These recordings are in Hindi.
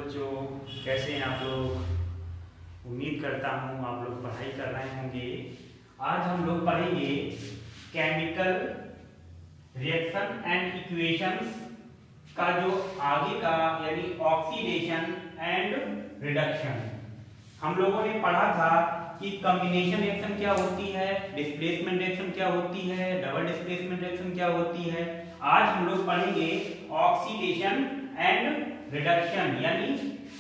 बच्चों, कैसे हैं आप लोग। उम्मीद करता हूँ आप लोग पढ़ाई कर रहे होंगे। आज हम लोग पढ़ेंगे केमिकल रिएक्शन एंड इक्वेशंस का जो आगे का यानी ऑक्सीडेशन एंड रिडक्शन। हम लोगों ने पढ़ा था कि कॉम्बिनेशन रिएक्शन क्या होती है, डिस्प्लेसमेंट रिएक्शन क्या होती है, डबल डिस्प्लेसमेंट रिएक्शन क्या होती है। आज हम लोग पढ़ेंगे ऑक्सीडेशन एंड रिडक्शन यानी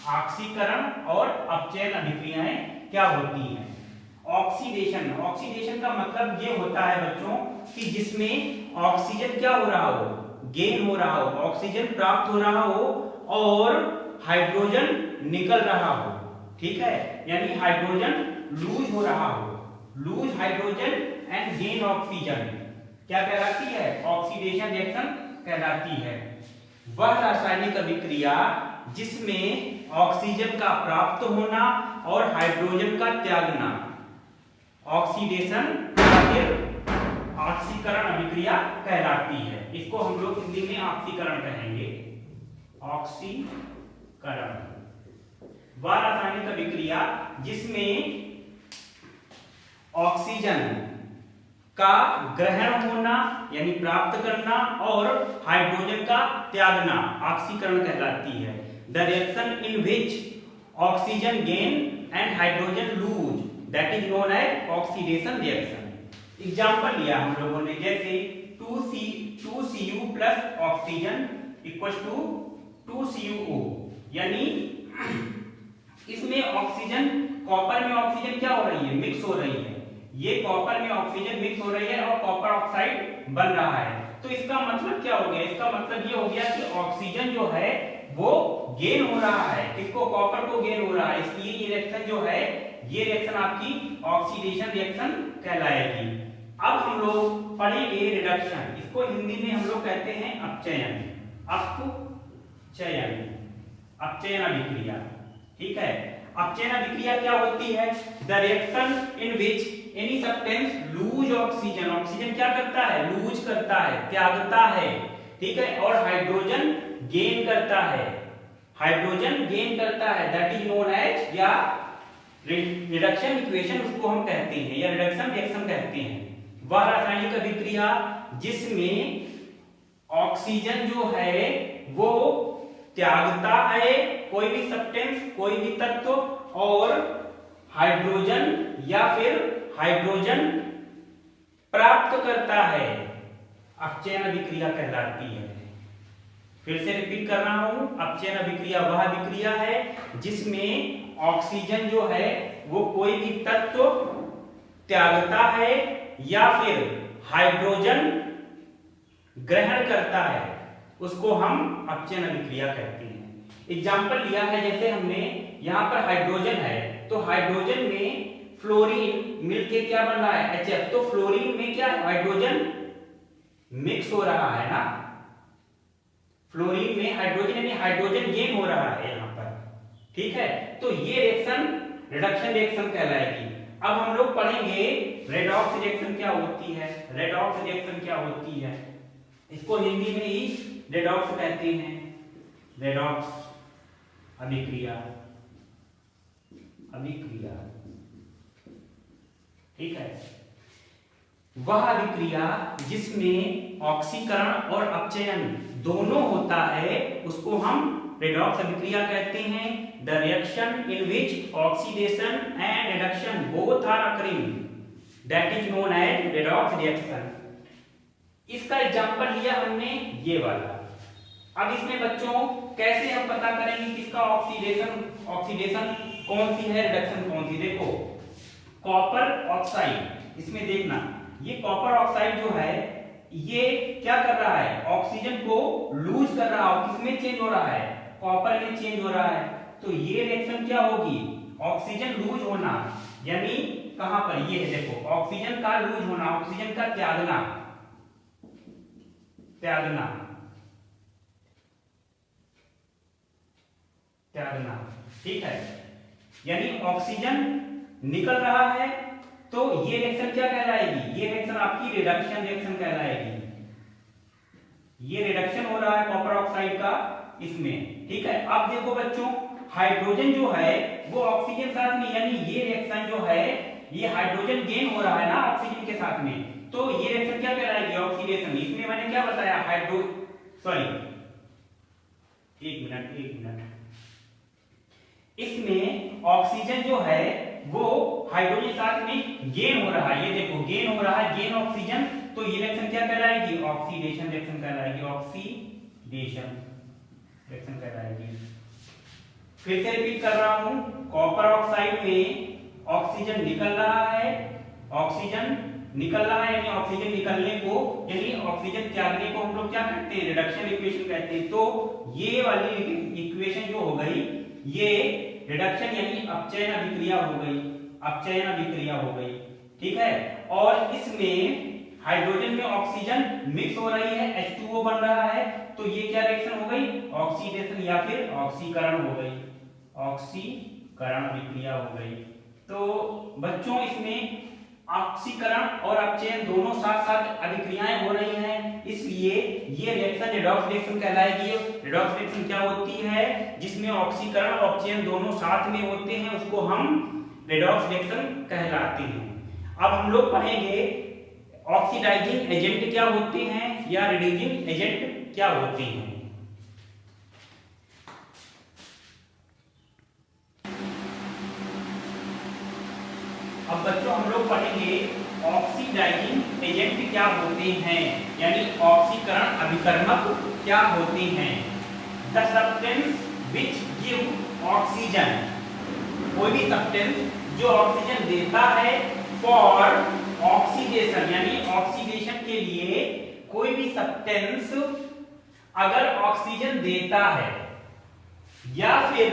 ऑक्सीकरण और अपचयन अभिक्रियाएं क्या होती हैं। ऑक्सीडेशन का मतलब ये होता है बच्चों कि जिसमें ऑक्सीजन क्या हो रहा हो, गेन हो रहा हो, ऑक्सीजन प्राप्त हो रहा हो और हाइड्रोजन निकल रहा हो। ठीक है, यानी हाइड्रोजन लूज हो रहा हो, lose hydrogen and gain oxygen क्या कहलाती है, ऑक्सीडेशन रिएक्शन कहलाती है। वह रासायनिक अभिक्रिया जिसमें ऑक्सीजन का प्राप्त होना और हाइड्रोजन का त्यागना ऑक्सीडेशन या फिर ऑक्सीकरण अभिक्रिया कहलाती है। इसको हम लोग हिंदी में ऑक्सीकरण कहेंगे। ऑक्सीकरण वह रासायनिक अभिक्रिया जिसमें ऑक्सीजन का ग्रहण होना यानी प्राप्त करना और हाइड्रोजन का त्यागना ऑक्सीकरण कहलाती है। The reaction in which oxygen gain and hydrogen lose that is known as oxidation reaction. Example लिया हम लोगों ने, जैसे 2Cu plus oxygen equals to 2CuO, यानी इसमें ऑक्सीजन, कॉपर में ऑक्सीजन क्या हो रही है, मिक्स हो रही है। ये कॉपर में ऑक्सीजन मिक्स हो रही है और कॉपर ऑक्साइड बन रहा है। तो इसका मतलब क्या हो गया, इसका मतलब ये हो गया कि ऑक्सीजन जो है वो गेन हो रहा है, किसको, कॉपर को गेन हो रहा है। इसलिए ये रिएक्शन जो है, ये रिएक्शन आपकी ऑक्सीडेशन रिएक्शन कहलाएगी। अब हम लोग पढ़ेंगे रिडक्शन। इसको हिंदी में हम लोग कहते हैं अपचयन, अपचयन अभिक्रिया। ठीक है, अपचयन अभिक्रिया क्या होती है, the reaction in which any substance lose oxygen, oxygen क्या करता है, लूज करता है, त्यागता है। ठीक है, और हाइड्रोजन गेन करता है, हाइड्रोजन गेन करता है, दैट इज नोन एज, या रिडक्शन इक्वेशन उसको हम कहते हैं, या रिडक्शन रिएक्शन कहते हैं। वह रासायनिक अभिक्रिया जिसमें ऑक्सीजन जो है वो त्यागता है कोई भी सब्सटेंस, कोई भी तत्व, और हाइड्रोजन या फिर हाइड्रोजन प्राप्त करता है, अपचयन अभिक्रिया कहलाती है। फिर से रिपीट कर रहा हूं, अपचयन अभिक्रिया वह अभिक्रिया है जिसमें ऑक्सीजन जो है वो कोई भी तत्व त्यागता है या फिर हाइड्रोजन ग्रहण करता है, उसको हम अपचयन अभिक्रिया कहते हैं। एग्जाम्पल लिया है, जैसे हमने यहां पर हाइड्रोजन है तो हाइड्रोजन में फ्लोरीन मिलके क्या बन रहा है, HF। तो फ्लोरीन में क्या, हाइड्रोजन मिक्स हो रहा है ना, फ्लोरीन में हाइड्रोजन यानी हाइड्रोजन गेन हो रहा है यहां पर। ठीक है, तो ये रिएक्शन रिडक्शन रिएक्शन कहलाएगी। अब हम लोग पढ़ेंगे रेडॉक्स रिएक्शन क्या होती है। रेडॉक्स रिएक्शन क्या होती है, इसको हिंदी में ही रेडॉक्स कहते हैं, रेडॉक्स अभिक्रिया। ठीक है, वह अभिक्रिया जिसमें ऑक्सीकरण और अपचयन दोनों होता है उसको हम रेडॉक्स अभिक्रिया कहते हैं। The reaction in which oxidation and reduction both are occurring that is known as redox reaction. इसका एग्जांपल लिया हमने ये वाला। अब इसमें बच्चों कैसे हम पता करेंगे किसका ऑक्सीडेशन कौन सी है, रिडक्शन कौन सी। देखो, कॉपर ऑक्साइड, इसमें देखना, ये कॉपर ऑक्साइड जो है ये क्या कर रहा है, ऑक्सीजन को लूज कर रहा है। किसमें चेंज हो रहा है, कॉपर में चेंज हो रहा है। तो ये रिएक्शन क्या होगी, ऑक्सीजन लूज होना, यानी कहां पर, ये है देखो, ऑक्सीजन का लूज होना, ऑक्सीजन का त्यागना। ठीक है, यानी ऑक्सीजन निकल रहा है तो ये रिएक्शन क्या कहलाएगी, ये रिएक्शन आपकी रिडक्शन रिएक्शन कहलाएगी। ये रिडक्शन हो रहा है कॉपर ऑक्साइड का इसमें। ठीक है, अब देखो बच्चों, हाइड्रोजन जो है वो ऑक्सीजन साथ में, यानी ये रिएक्शन जो है ये हाइड्रोजन गेन हो रहा है ना ऑक्सीजन के साथ में, तो ये रिएक्शन क्या कहलाएगी? ऑक्सीडेशन। इसमें मैंने क्या बताया? एक मिनट, इसमें ऑक्सीजन जो है वो हाइड्रोजन साथ में गेन हो रहा है, ये देखो गेन हो रहा है, गेन ऑक्सीजन, तो ये रिएक्शन क्या कहलाएगी? ऑक्सीडेशन रिएक्शन कहलाएगी, ऑक्सीडेशन रिएक्शन कहलाएगी। फिर से रिपीट कर रहा हूं, कॉपर ऑक्साइड में ऑक्सीजन निकल रहा है, ऑक्सीजन निकल रहा है, यानी ऑक्सीजन निकलने को, यानी ऑक्सीजन त्यागने को हम लोग क्या कहते हैं? रिडक्शन इक्वेशन कहते हैं। तो ये वाली इक्वेशन जो हो गई ये रिडक्शन यानी अपचयन अभिक्रिया हो गई, अपचयन अभिक्रिया हो गई, ठीक है। और इसमें हाइड्रोजन में ऑक्सीजन मिक्स हो रही है, H2O बन रहा है, तो ये क्या रिएक्शन हो गई? ऑक्सीडेशन या फिर ऑक्सीकरण हो गई, ऑक्सीकरण अभिक्रिया हो गई। तो बच्चों इसमें ऑक्सीकरण और अपचयन दोनों साथ साथ अभिक्रियाएं हो रही हैं, इसलिए ये रिएक्शन रेडॉक्स रिएक्शन कहलाएगी। रेडॉक्स रिएक्शन क्या होती है? जिसमें ऑक्सीकरण और अपचयन दोनों साथ में होते हैं, उसको हम रेडॉक्स रिएक्शन कहलाते हैं। अब हम लोग पढ़ेंगे ऑक्सीडाइजिंग एजेंट क्या होते हैं या रिड्यूसिंग एजेंट क्या होते हैं। अब बच्चों हम लोग पढ़ेंगे ऑक्सीडाइजिंग एजेंट क्या होते हैं, यानी ऑक्सीकरण अभिकर्मक क्या होते हैं। The substance which give oxygen, कोई भी सब्सटेंस जो ऑक्सीजन देता है फॉर ऑक्सीडेशन, यानी ऑक्सीडेशन के लिए कोई भी सब्सटेंस अगर ऑक्सीजन देता है या फिर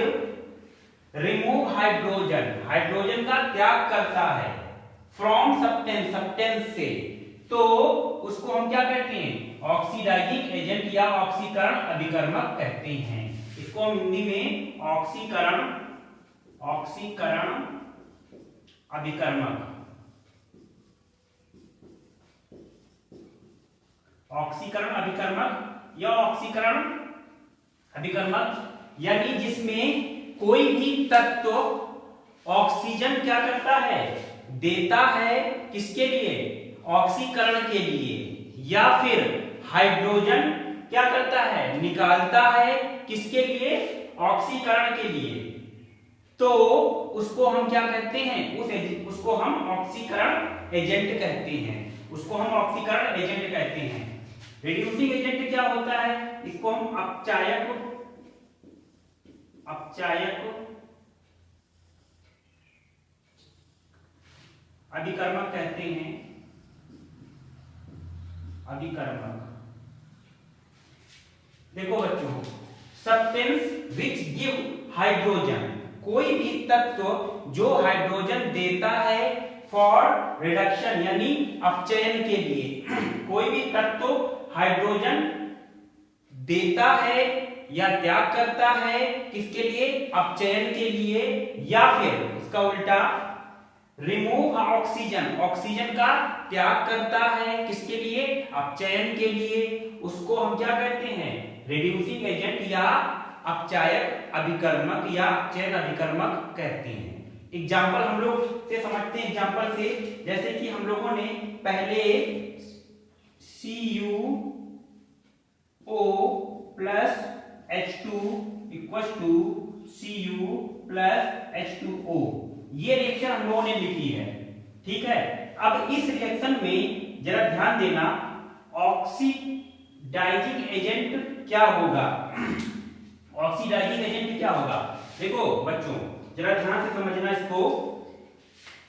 रिमूव हाइड्रोजन, हाइड्रोजन का त्याग करता है फ्रॉम सब्सटेंस, सब्सटेंस से, तो उसको हम क्या कहते हैं? ऑक्सीडाइजिंग एजेंट या ऑक्सीकरण अभिकर्मक कहते हैं। इसको हम हिंदी में ऑक्सीकरण, ऑक्सीकरण अभिकर्मक, ऑक्सीकरण अभिकर्मक या ऑक्सीकरण अभिकर्मक, यानी जिसमें कोई भी तत्व ऑक्सीजन क्या करता है? देता है, किसके लिए? ऑक्सीकरण के लिए, या फिर हाइड्रोजन क्या करता है? निकालता है, किसके लिए? ऑक्सीकरण के लिए। तो उसको हम क्या कहते हैं? उसको हम ऑक्सीकरण एजेंट कहते हैं, उसको हम ऑक्सीकरण एजेंट कहते हैं। रिड्यूसिंग एजेंट क्या होता है? इसको हम अपचायक, अपचायक अभिकर्मक कहते हैं, अभिकर्मक। देखो बच्चों, सब्सटेंस विच गिव हाइड्रोजन, कोई भी तत्व जो हाइड्रोजन देता है फॉर रिडक्शन यानी अपचयन के लिए, कोई भी तत्व हाइड्रोजन देता है या त्याग करता है, किसके लिए? अपचयन के लिए, या फिर इसका उल्टा रिमूव ऑक्सीजन, ऑक्सीजन का त्याग करता है, किसके लिए? अपचयन के लिए, उसको हम क्या कहते हैं? रिड्यूसिंग एजेंट या अपचायक अभिकर्मक या अपचयन अभिकर्मक कहते हैं। एग्जाम्पल हम लोग से समझते हैं, एग्जाम्पल से, जैसे कि हम लोगों ने पहले CuO plus H2 equal to Cu plus H2O, ये रिएक्शन हम लोगों ने लिखी है, ठीक है। अब इस रिएक्शन में जरा ध्यान देना, ऑक्सीडाइजिंग एजेंट क्या होगा? ऑक्सीडाइजिंग एजेंट क्या होगा? देखो बच्चों जरा ध्यान से समझना इसको।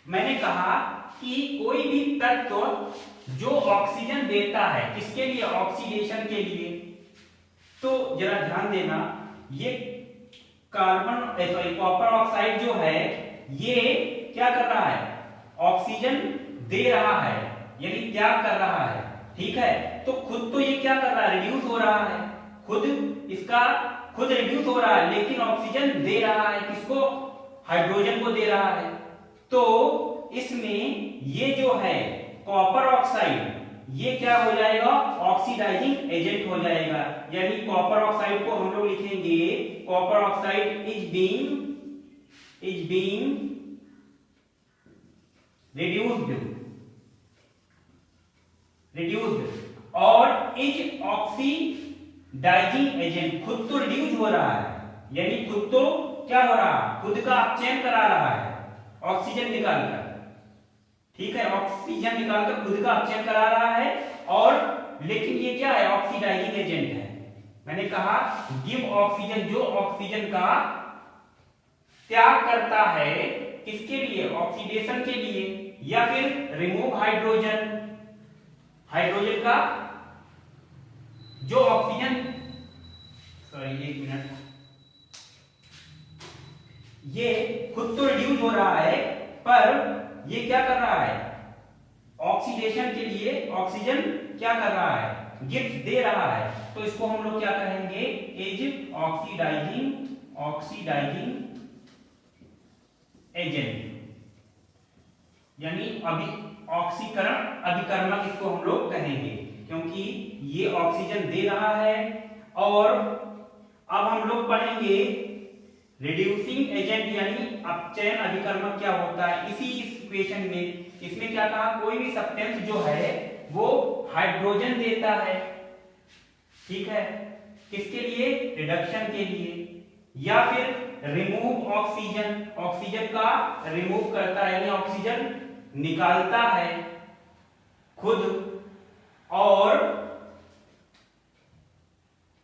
मैंने कहा कि कोई भी तत्व जो ऑक्सीजन देता है, किसके लिए? ऑक्सीडेशन के लिए। तो जरा ध्यान देना, ये कार्बन सॉरी कॉपर ऑक्साइड जो है ये क्या कर रहा है? ऑक्सीजन दे रहा है, यानी त्याग कर रहा है, ठीक है। तो खुद तो ये क्या कर रहा है? रिड्यूस हो रहा है, खुद इसका खुद रिड्यूस हो रहा है, लेकिन ऑक्सीजन दे रहा है, किसको? हाइड्रोजन को दे रहा है। तो इसमें ये जो है कॉपर ऑक्साइड, ये क्या हो जाएगा? ऑक्सीडाइजिंग एजेंट हो जाएगा, यानी कॉपर ऑक्साइड को हम लोग लिखेंगे copper oxide is being reduced और इज ऑक्सीडाइजिंग एजेंट, खुद तो रिड्यूस हो रहा है, यानी खुद तो क्या हो रहा है, खुद का अपचयन करा रहा है ऑक्सीजन निकालकर, ठीक है, ऑक्सीजन निकालकर खुद का अपचयन करा रहा है, और लेकिन ये क्या है, ऑक्सीडाइजिंग एजेंट है। मैंने कहा गिव ऑक्सीजन, जो ऑक्सीजन का त्याग करता है, किसके लिए, ऑक्सीडेशन के लिए, या फिर रिमूव हाइड्रोजन, हाइड्रोजन का जो ऑक्सीजन, सॉरी एक मिनट, ये खुद तो रिड्यूस हो रहा है पर ये क्या कर रहा है, ऑक्सीडेशन के लिए ऑक्सीजन क्या कर रहा है, गिफ्ट दे रहा है, तो इसको हम लोग क्या कहेंगे, इज ऑक्सीडाइजिंग एजेंट, यानी अभी ऑक्सीकरण अभिकर्मक इसको हम लोग कहेंगे, क्योंकि ये ऑक्सीजन दे रहा है। और अब हम लोग पढ़ेंगे रिड्यूसिंग एजेंट यानी अपचयन अभिकर्मक क्या होता है। इसी इक्वेशन में इसमें क्या कहा, कोई भी सब्सटेंस जो है वो हाइड्रोजन देता है, ठीक है, किसके लिए, रिडक्शन के लिए, या फिर रिमूव ऑक्सीजन, ऑक्सीजन का रिमूव करता है यानी ऑक्सीजन निकालता है खुद, और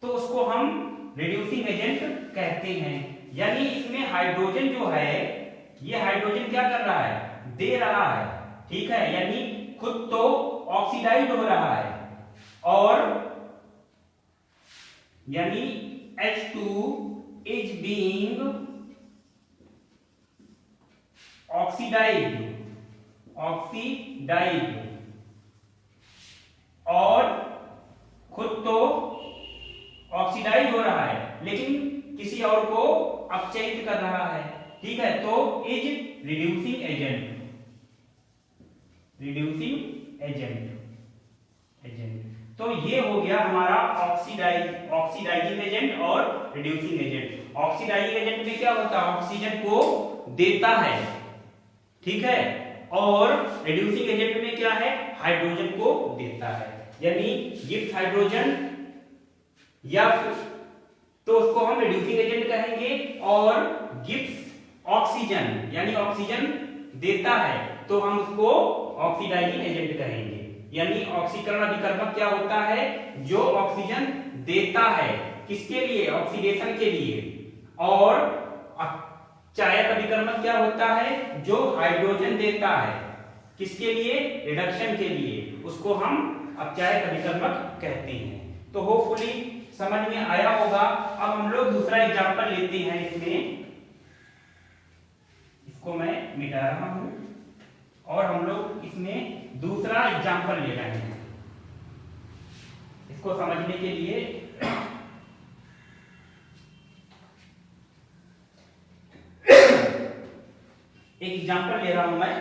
तो उसको हम रिड्यूसिंग एजेंट कहते हैं। यानी इसमें हाइड्रोजन जो है, ये हाइड्रोजन क्या कर रहा है, दे रहा है, ठीक है, यानी खुद तो ऑक्सीडाइज हो रहा है, और यानी H2 is being oxidized और खुद तो ऑक्सीडाइज हो रहा है लेकिन किसी और को अपचयित कर रहा है, ठीक है, तो इज रिड्यूसिंग एजेंट। तो ये हो गया हमारा ऑक्सीडाइजिंग एजेंट और रिड्यूसिंग एजेंट। ऑक्सीडाइजिंग एजेंट में क्या होता है, ऑक्सीजन को देता है, ठीक है, और रिड्यूसिंग एजेंट में क्या है, हाइड्रोजन को देता है, यानी गिव्स हाइड्रोजन, या तो उसको हम रिड्यूसिंग एजेंट कहेंगे, और गिव्स ऑक्सीजन यानी ऑक्सीजन देता है तो हम उसको ऑक्सीडाइजिंग एजेंट कहेंगे। यानी ऑक्सीकरण अभिकर्मक क्या होता है, जो ऑक्सीजन देता है किसके लिए, ऑक्सीडेशन के लिए, और चायक अभिकर्मक क्या होता है, जो हाइड्रोजन देता है किसके लिए, रिडक्शन के लिए, उसको हम अपचायक अभिकर्मक कहते हैं। तो होपफुली समझ में आया होगा। अब हम लोग दूसरा एग्जांपल लेते हैं, इसको मैं मिटा रहा हूं, और हम लोग इसमें दूसरा एग्जांपल ले रहे हैं इसको समझने के लिए। एक एग्जांपल ले रहा हूं मैं,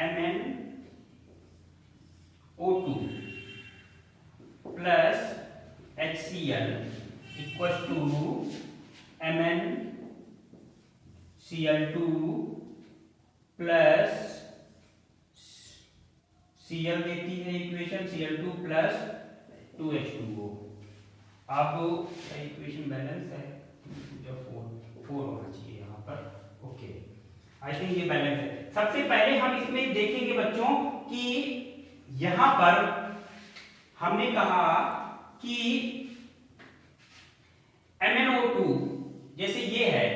MnO2 plus HCl equal to MnCl2 plus Cl देती है इक्वेशन, Cl2 प्लस 2H2O। अब इक्वेशन बैलेंस है, जो 4 होना चाहिए यहाँ पर, ओके, आई थिंक ये बैलेंस है। सबसे पहले हम इसमें देखेंगे बच्चों कि यहां पर हमने कहा कि MnO2 जैसे ये है,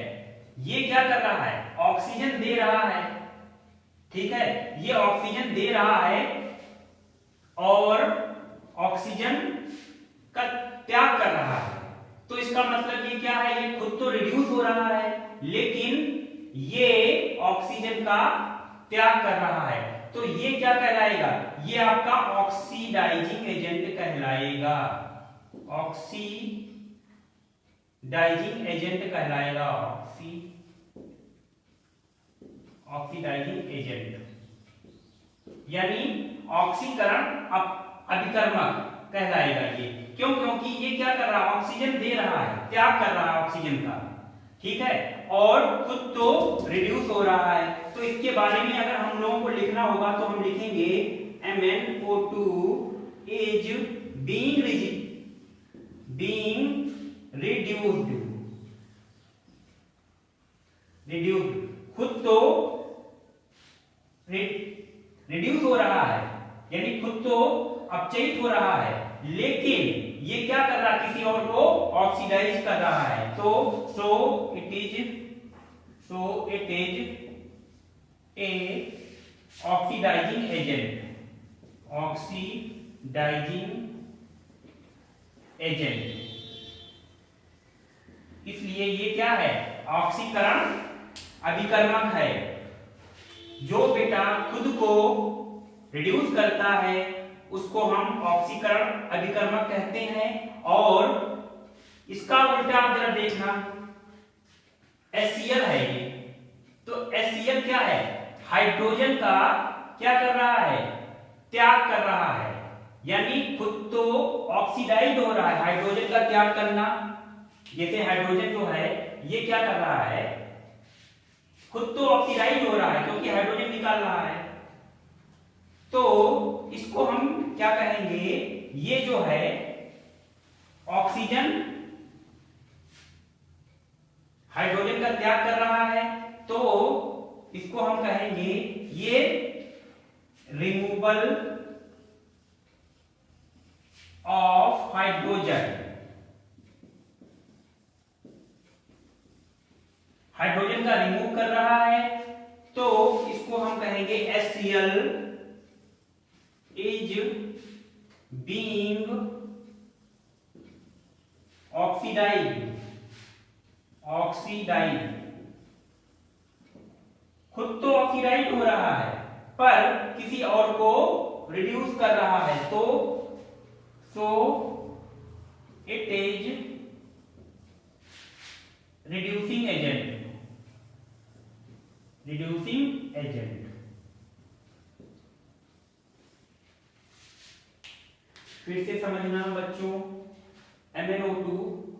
ये क्या कर रहा है, ऑक्सीजन दे रहा है, ठीक है, ये ऑक्सीजन दे रहा है और ऑक्सीजन का त्याग कर रहा है, तो इसका मतलब ये क्या है, ये खुद तो रिड्यूस हो रहा है लेकिन ये ऑक्सीजन का त्याग कर रहा है, तो ये क्या कहलाएगा, ये आपका ऑक्सीडाइजिंग एजेंट कहलाएगा, ऑक्सीडाइजिंग एजेंट कहलाएगा, ऑक्सीडाइजिंग एजेंट यानी ऑक्सीकरण अभिकर्मक कहलाएगा ये। क्यों? क्योंकि ये क्या कर रहा है, ऑक्सीजन दे रहा है, त्याग कर रहा है ऑक्सीजन का, ठीक है, और खुद तो रिड्यूस हो रहा है। तो इसके बारे में अगर हम लोगों को लिखना होगा तो हम लिखेंगे MnO2 is being reduced, खुद तो रिड्यूस हो रहा है, यानी खुद तो अपचयित हो रहा है, लेकिन ये क्या कर रहा है, किसी और को ऑक्सीडाइज कर रहा है। तो so it is a oxidising agent, इसलिए ये क्या है, ऑक्सीकरण अभिकर्मक है, जो बेटा खुद को रिड्यूस करता है उसको हम ऑक्सीकरण अभिकर्मक कहते हैं। और इसका उल्टा आप जरा देखना, HCl है ये, तो HCl क्या है, हाइड्रोजन का क्या कर रहा है, त्याग कर रहा है, यानी खुद तो ऑक्सीडाइज हो रहा है, हाइड्रोजन का त्याग करना, जैसे हाइड्रोजन जो है ये क्या कर रहा है, खुद तो ऑक्सीडाइज हो रहा है क्योंकि हाइड्रोजन निकाल रहा है, तो इसको हम क्या कहेंगे, ये जो है ऑक्सीजन हाइड्रोजन का त्याग कर रहा है, तो इसको हम कहेंगे ये रिमूवल ऑफ हाइड्रोजन, हाइड्रोजन का रिमूव कर रहा है, तो इसको हम कहेंगे HCl is being oxidized, खुद तो ऑक्सीडाइज हो रहा है पर किसी और को रिड्यूस कर रहा है, तो so it is reducing agent. फिर से समझना बच्चों, MnO2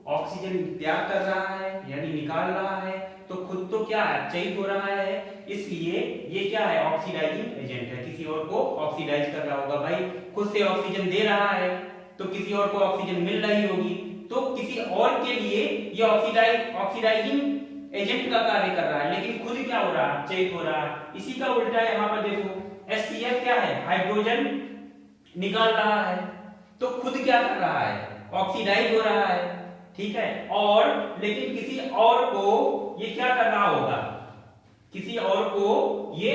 ऑक्सीजन त्याग कर रहा है यानी निकाल रहा है, तो खुद तो क्या है, अपचयित हो रहा है, इसलिए ये क्या है, ऑक्सीडाइजिंग एजेंट है, किसी और को ऑक्सीडाइज कर रहा होगा। भाई खुद से ऑक्सीजन दे रहा है तो किसी और को ऑक्सीजन मिल रही होगी, तो किसी और के लिए ये ऑक्सीडाइजिंग एजेंट का कार्य कर रहा है, लेकिन खुद क्या हो रहा है, अपचयित हो रहा है। इसी का उल्टा यहाँ पर देखो, HCl क्या है, हाइड्रोजन निकाल रहा है, तो खुद क्या कर रहा है, ऑक्सीडाइज हो रहा है, ठीक है, और लेकिन किसी और को ये क्या कर रहा होगा, किसी और को ये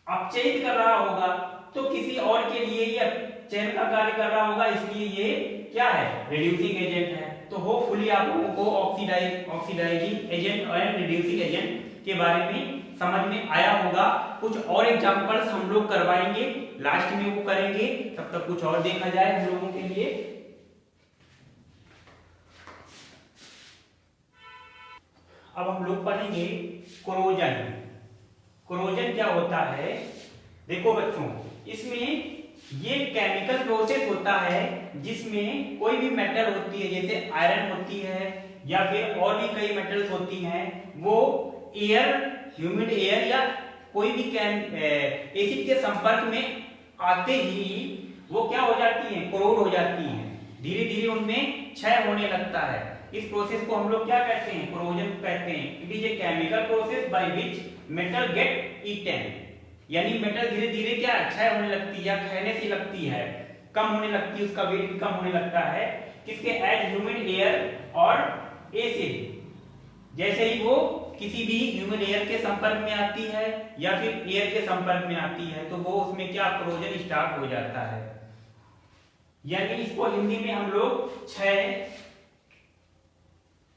अपचयित कर रहा होगा, तो किसी और के लिए ये चयन का कार्य कर रहा होगा, इसलिए ये क्या है, रिड्यूसिंग एजेंट है। तो होपफुली आप लोगों को ऑक्सीडाइजिंग एजेंट और रिड्यूसिंग एजेंट के बारे में समझ में आया होगा। कुछ और एग्जांपल्स हम लोग करवाएंगे, लास्ट में वो करेंगे, तब तक कुछ और देखा जाए हम लोगों के लिए। अब हम लोग पढ़ेंगे कोरोजन। कोरोजन क्या होता है, देखो बच्चों, इसमें ये केमिकल प्रोसेस होता है जिसमें कोई भी मेटल होती है, जैसे आयरन होती है या फिर और भी कई मेटल्स होती हैं, वो एयर, ह्यूमिड एयर या कोई भी एसिड के संपर्क में आते ही वो क्या हो जाती है, कोरोड हो जाती है, धीरे धीरे उनमें क्षय होने लगता है। इस प्रोसेस को हम लोग क्या कहते हैं, कोरोजन कहते हैं। It is a chemical process by which metal get eaten, यानी मेटल धीरे धीरे क्या क्षय होने लगती है या कहने से लगती है, कम होने लगती है, उसका वेट भी कम होने लगता है, किसके, एज ह्यूमिड एयर और एसिड, जैसे ही वो किसी भी ह्यूमिड एयर के संपर्क में आती है या फिर एयर के संपर्क में आती है, तो वो उसमें क्या, कोरोजन स्टार्ट हो जाता है। यानी इसको हिंदी में हम लोग क्षय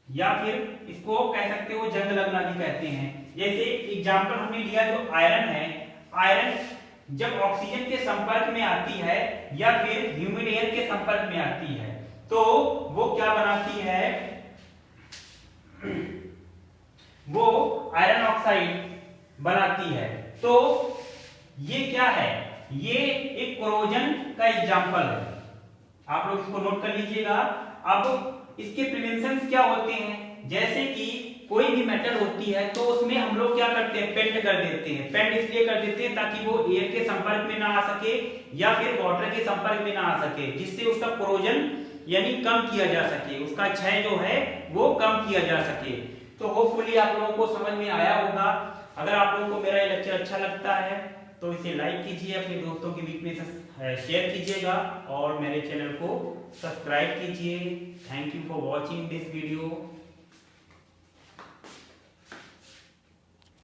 या फिर इसको कह सकते हो जंग लगना भी कहते हैं। जैसे एग्जांपल हमने लिया जो आयरन है, आयरन जब ऑक्सीजन के संपर्क में आती है या फिर ह्यूमिड एयर के संपर्क में आती है, तो वो क्या बनाती है, वो आयरन ऑक्साइड बनाती है। तो ये क्या है, ये एक कोरोजन का एग्जांपल है। आप लोग इसको नोट कर लीजिएगा। अब इसके प्रिवेंशन क्या होते हैं, जैसे कि कोई भी मेटल होती है तो उसमें हम लोग क्या करते हैं, पेंट कर देते हैं। पेंट इसलिए कर देते हैं ताकि वो एयर के संपर्क में ना आ सके या फिर वाटर के संपर्क में ना आ सके, जिससे उसका कोरोजन यानी कम किया जा सके, उसका क्षय जो है वो कम किया जा सके। तो होपफुली आप लोगों को समझ में आया होगा। अगर आप लोगों को मेरा ये लेक्चर अच्छा लगता है तो इसे लाइक कीजिए, अपने दोस्तों के बीच में शेयर कीजिएगा और मेरे चैनल को सब्सक्राइब कीजिए। Thank you for watching this video.